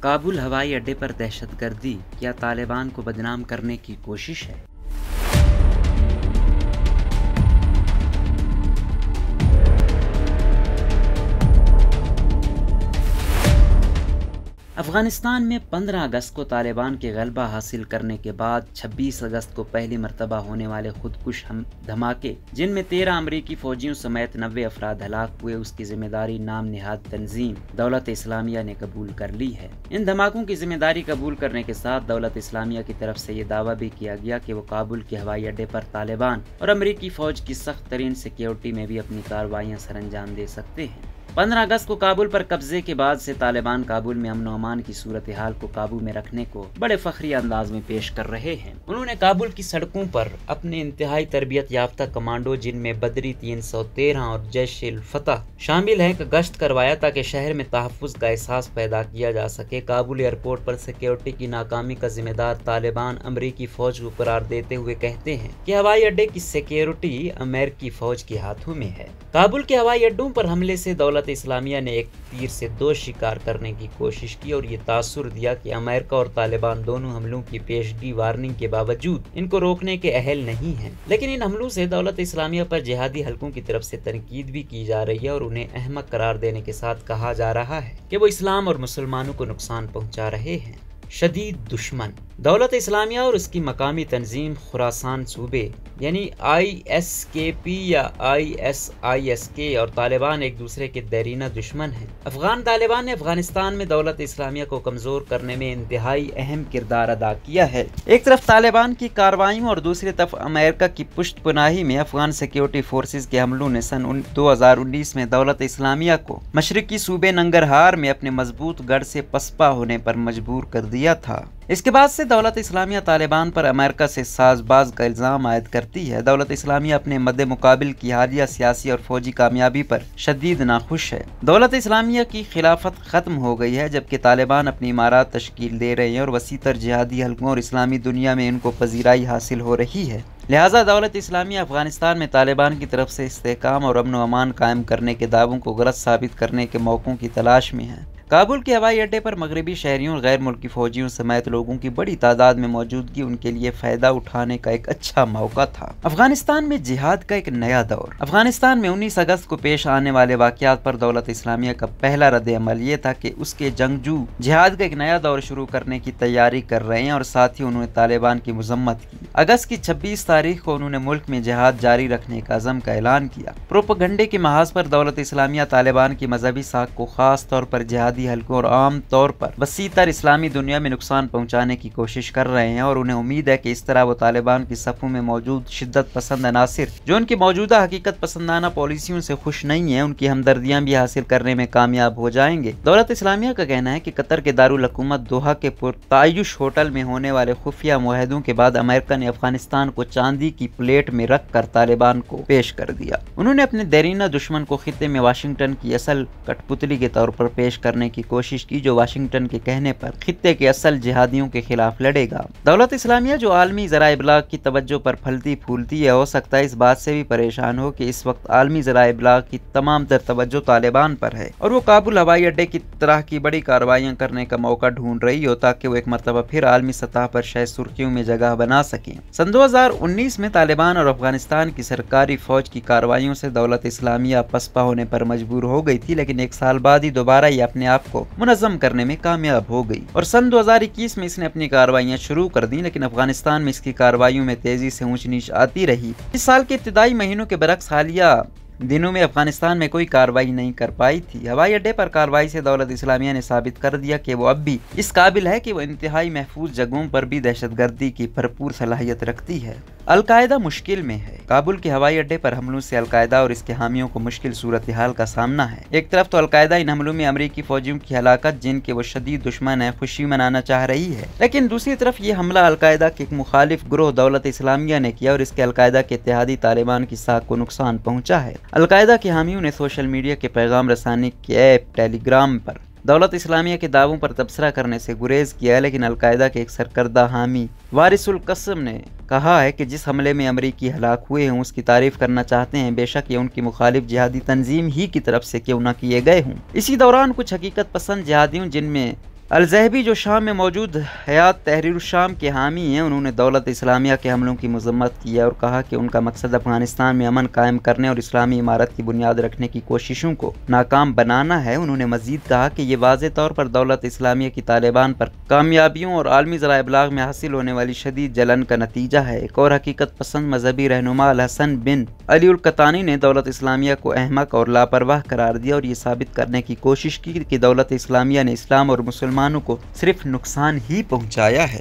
کابل ہوائی اڈے پر دہشت گردی کیا طالبان کو بدنام کرنے کی کوشش ہے؟ افغانستان میں 15 اگست کو طالبان کے غلبہ حاصل کرنے کے بعد 26 اگست کو پہلی مرتبہ ہونے والے خودکش دھماکے، جن میں 13 امریکی فوجیوں سمیت 90 افراد ہلاک ہوئے، اس کی ذمہ داری نام نہاد تنظیم دولت اسلامیہ نے قبول کر لی ہے۔ ان دھماکوں کی ذمہ داری قبول کرنے کے ساتھ دولت اسلامیہ کی طرف سے یہ دعویٰ بھی کیا گیا کہ وہ کابل کے ہوائی اڈے پر طالبان اور امریکی فوج کی سخت ترین سیکیورٹی میں بھی اپنی کارروائیاں سر انجام دے سکتے ہیں۔ 15 اگست کو کابل پر قبضے کے بعد سے طالبان کابل میں امن و امان کی صورتحال کو قابو میں رکھنے کو بڑے فخری انداز میں پیش کر رہے ہیں۔ انہوں نے کابل کی سڑکوں پر اپنے انتہائی تربیت یافتہ کمانڈو، جن میں بدری 313 اور جیش الفتح شامل ہیں، کا گشت کروایا تاکہ شہر میں تحفظ کا احساس پیدا کیا جا سکے۔ کابل ایئرپورٹ پر سیکیورٹی کی ناکامی کا ذمہ دار طالبان امریکی فوج کو قرار دیتے ہوئے کہتے ہیں کہ ہوائی اڈے کی سیکیورٹی امریکی فوج کے ہاتھوں میں ہے۔ کابل کے ہوائی اڈوں پر حملے سے دولت اسلامیہ نے ایک تیر سے دو شکار کرنے کی کوشش کی اور یہ تاثر دیا کہ امریکہ اور طالبان دونوں حملوں کی پیشگی وارننگ کے باوجود ان کو روکنے کے اہل نہیں ہیں، لیکن ان حملوں سے دولت اسلامیہ پر جہادی حلقوں کی طرف سے تنقید بھی کی جا رہی ہے اور انہیں احمق قرار دینے کے ساتھ کہا جا رہا ہے کہ وہ اسلام اور مسلمانوں کو نقصان پہنچا رہے ہیں۔ شدید دشمن دولت اسلامیہ اور اس کی مقامی تنظیم خراسان صوبے یعنی ISKP یا ISISK اور طالبان ایک دوسرے کے دیرینہ دشمن ہیں۔ افغان طالبان نے افغانستان میں دولت اسلامیہ کو کمزور کرنے میں انتہائی اہم کردار ادا کیا ہے۔ ایک طرف طالبان کی کارروائیوں اور دوسری طرف امریکہ کی پشت پناہی میں افغان سیکیورٹی فورسز کے حملوں نے سن 2019 میں دولت اسلامیہ کو مشرقی صوبے ننگرہار میں اپنے مضبوط گڑھ سے پسپا ہونے پر مجبور کر دیا تھا۔ اس کے بعد سے دولت اسلامیہ طالبان پر امریکہ سے ساز باز کا الزام عائد کرتی ہے۔ دولت اسلامیہ اپنے مد مقابل کی حالیہ سیاسی اور فوجی کامیابی پر شدید ناخوش ہے۔ دولت اسلامیہ کی خلافت ختم ہو گئی ہے، جبکہ طالبان اپنی امارات تشکیل دے رہے ہیں اور وسیع تر جہادی حلقوں اور اسلامی دنیا میں ان کو پذیرائی حاصل ہو رہی ہے۔ لہٰذا دولت اسلامیہ افغانستان میں طالبان کی طرف سے استحکام اور امن و امان قائم کرنے کے دعووں کو غلط ثابت کرنے کے موقعوں کی تلاش میں ہے۔ کابل کے ہوائی اڈے پر مغربی شہریوں اور غیر ملکی فوجیوں سمیت لوگوں کی بڑی تعداد میں موجودگی ان کے لیے فائدہ اٹھانے کا ایک اچھا موقع تھا۔ افغانستان میں جہاد کا ایک نیا دور افغانستان میں 19 اگست کو پیش آنے والے واقعات پر دولت اسلامیہ کا پہلا رد عمل یہ تھا کہ اس کے جنگجو جہاد کا ایک نیا دور شروع کرنے کی تیاری کر رہے ہیں اور ساتھ ہی انہوں نے طالبان کی مذمت کی۔ اگست کی 26 تاریخ کو انہوں نے ملک میں جہاد جاری رکھنے کا عزم کا اعلان کیا۔ پروپیگنڈے کے محاذ پر دولت اسلامیہ طالبان کی مذہبی ساکھ کو خاص طور پر جہادی حلقوں اور عام طور پر وسیع تر اسلامی دنیا میں نقصان پہنچانے کی کوشش کر رہے ہیں اور انہیں امید ہے کہ اس طرح وہ طالبان کی صفوں میں موجود شدت پسند عناصر جو ان کی موجودہ حقیقت پسندانہ پالیسیوں سے خوش نہیں ہیں، ان کی ہمدردیاں بھی حاصل کرنے میں کامیاب ہو جائیں گے۔ دولت اسلامیہ کا کہنا ہے کہ قطر کے دارالحکومت دوحہ کے پرتعیش ہوٹل میں ہونے والے خفیہ معاہدوں کے بعد امریکہ نے افغانستان کو چاندی کی پلیٹ میں رکھ کر طالبان کو پیش کر دیا۔ انہوں نے اپنے دیرینہ دشمن کو خطے میں واشنگٹن کی اصل کٹ پتلی کے طور پر پیش کرنے کی کوشش کی، جو واشنگٹن کے کہنے پر خطے کے اصل جہادیوں کے خلاف لڑے گا۔ دولت اسلامیہ جو عالمی ذرائع ابلاغ کی توجہ پر پھلتی پھولتی ہے، ہو سکتا ہے اس بات سے بھی پریشان ہو کہ اس وقت عالمی ذرائع ابلاغ کی تمام تر توجہ طالبان پر ہے اور وہ کابل ہوائی اڈے کی طرح کی بڑی کارروائیاں کرنے کا موقع ڈھونڈ رہی ہو تاکہ وہ ایک مرتبہ پھر عالمی سطح پر شاید سرخیوں میں جگہ بنا سکیں۔ سن 2019 میں طالبان اور افغانستان کی سرکاری فوج کی کارروائیوں سے دولت اسلامیہ پسپا ہونے پر مجبور ہو گئی تھی، لیکن ایک سال بعد ہی دوبارہ یہ اپنے آپ کو منظم کرنے میں کامیاب ہو گئی اور سن 2021 میں اس نے اپنی کارروائیاں شروع کر دیں، لیکن افغانستان میں اس کی کارروائیوں میں تیزی سے اونچ نیچ آتی رہی۔ اس سال کے ابتدائی مہینوں کے برعکس حالیہ دنوں میں افغانستان میں کوئی کارروائی نہیں کر پائی تھی۔ ہوائی اڈے پر کارروائی سے دولت اسلامیہ نے ثابت کر دیا کہ وہ اب بھی اس قابل ہے کہ وہ انتہائی محفوظ جگہوں پر بھی دہشت گردی کی بھرپور صلاحیت رکھتی ہے۔ القاعدہ مشکل میں ہے۔ کابل کے ہوائی اڈے پر حملوں سے القاعدہ اور اس کے حامیوں کو مشکل صورتحال کا سامنا ہے۔ ایک طرف تو القاعدہ ان حملوں میں امریکی فوجیوں کی ہلاکت، جن کے وہ شدید دشمن ہیں، خوشی منانا چاہ رہی ہے، لیکن دوسری طرف یہ حملہ القاعدہ کے ایک مخالف گروہ دولت اسلامیہ نے کیا اور اس کے القاعدہ کے اتحادی طالبان کی ساکھ کو نقصان پہنچا ہے۔ القاعدہ کے حامیوں نے سوشل میڈیا کے پیغام رسانی کے ایپ ٹیلی گرام پر دولت اسلامیہ کے دعووں پر تبصرہ کرنے سے گریز کیا ہے، لیکن القاعدہ کے ایک سرکردہ حامی وارث القسم نے کہا ہے کہ جس حملے میں امریکی ہلاک ہوئے ہیں اس کی تعریف کرنا چاہتے ہیں، بے شک یہ ان کی مخالف جہادی تنظیم ہی کی طرف سے کیوں نہ کیے گئے ہوں۔ اسی دوران کچھ حقیقت پسند جہادیوں، جن میں الزہبی جو شام میں موجود حیات تحریر الشام کے حامی ہیں، انہوں نے دولت اسلامیہ کے حملوں کی مذمت کی ہے اور کہا کہ ان کا مقصد افغانستان میں امن قائم کرنے اور اسلامی عمارت کی بنیاد رکھنے کی کوششوں کو ناکام بنانا ہے۔ انہوں نے مزید کہا کہ یہ واضح طور پر دولت اسلامیہ کی طالبان پر کامیابیوں اور عالمی ذرائع ابلاغ میں حاصل ہونے والی شدید جلن کا نتیجہ ہے۔ ایک اور حقیقت پسند مذہبی رہنما الحسن بن علی القطانی نے دولت اسلامیہ کو احمق اور لاپرواہ قرار دیا اور یہ ثابت کرنے کی کوشش کی کہ دولت اسلامیہ نے اسلام اور مسلمانوں کو صرف نقصان ہی پہنچایا ہے۔